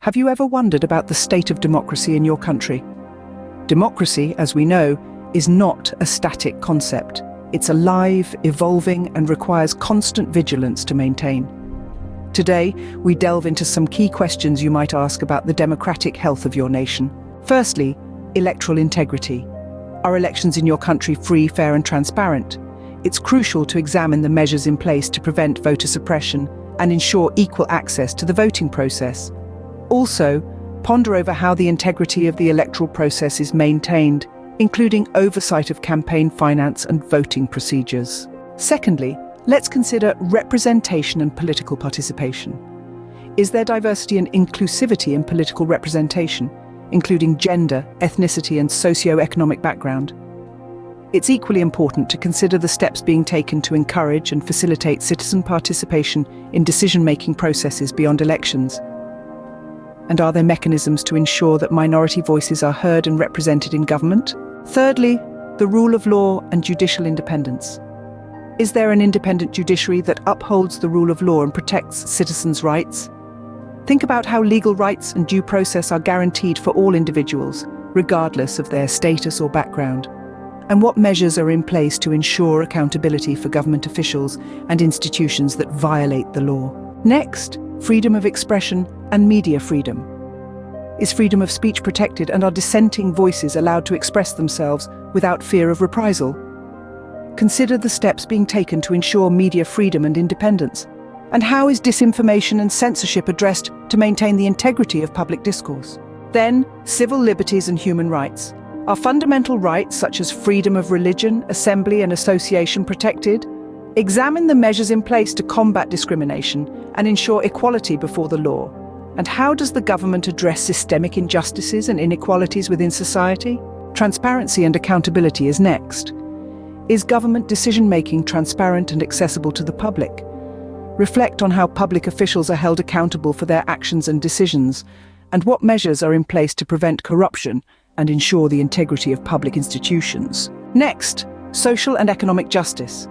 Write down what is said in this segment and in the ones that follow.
Have you ever wondered about the state of democracy in your country? Democracy, as we know, is not a static concept. It's alive, evolving, and requires constant vigilance to maintain. Today, we delve into some key questions you might ask about the democratic health of your nation. Firstly, electoral integrity. Are elections in your country free, fair, and transparent? It's crucial to examine the measures in place to prevent voter suppression and ensure equal access to the voting process. Also, ponder over how the integrity of the electoral process is maintained, including oversight of campaign finance and voting procedures. Secondly, let's consider representation and political participation. Is there diversity and inclusivity in political representation, including gender, ethnicity, and socio-economic background? It's equally important to consider the steps being taken to encourage and facilitate citizen participation in decision-making processes beyond elections. And are there mechanisms to ensure that minority voices are heard and represented in government? Thirdly, the rule of law and judicial independence. Is there an independent judiciary that upholds the rule of law and protects citizens' rights? Think about how legal rights and due process are guaranteed for all individuals, regardless of their status or background. And what measures are in place to ensure accountability for government officials and institutions that violate the law? Next, freedom of expression and media freedom. Is freedom of speech protected and are dissenting voices allowed to express themselves without fear of reprisal? Consider the steps being taken to ensure media freedom and independence. And how is disinformation and censorship addressed to maintain the integrity of public discourse? Then, civil liberties and human rights. Are fundamental rights such as freedom of religion, assembly, and association protected? Examine the measures in place to combat discrimination and ensure equality before the law. And how does the government address systemic injustices and inequalities within society? Transparency and accountability is next. Is government decision-making transparent and accessible to the public? Reflect on how public officials are held accountable for their actions and decisions, and what measures are in place to prevent corruption and ensure the integrity of public institutions. Next, social and economic justice.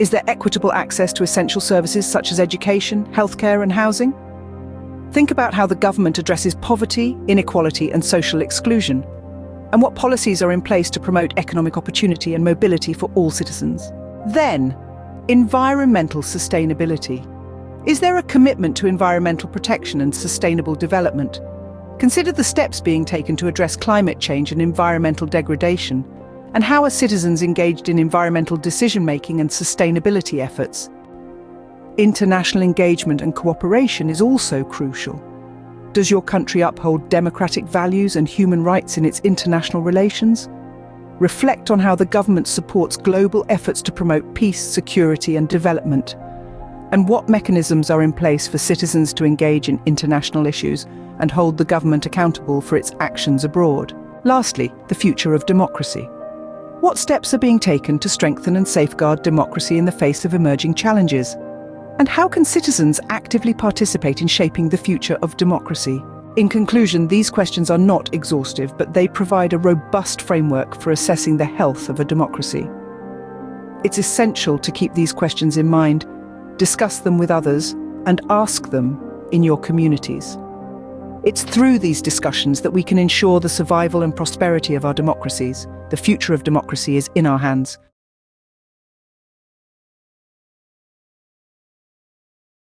Is there equitable access to essential services such as education, healthcare, and housing? Think about how the government addresses poverty, inequality, and social exclusion, and what policies are in place to promote economic opportunity and mobility for all citizens. Then, environmental sustainability. Is there a commitment to environmental protection and sustainable development? Consider the steps being taken to address climate change and environmental degradation, and how are citizens engaged in environmental decision-making and sustainability efforts? International engagement and cooperation is also crucial. Does your country uphold democratic values and human rights in its international relations? Reflect on how the government supports global efforts to promote peace, security, and development, and what mechanisms are in place for citizens to engage in international issues and hold the government accountable for its actions abroad. Lastly, the future of democracy. What steps are being taken to strengthen and safeguard democracy in the face of emerging challenges? And how can citizens actively participate in shaping the future of democracy? In conclusion, these questions are not exhaustive, but they provide a robust framework for assessing the health of a democracy. It's essential to keep these questions in mind, discuss them with others, and ask them in your communities. It's through these discussions that we can ensure the survival and prosperity of our democracies. The future of democracy is in our hands.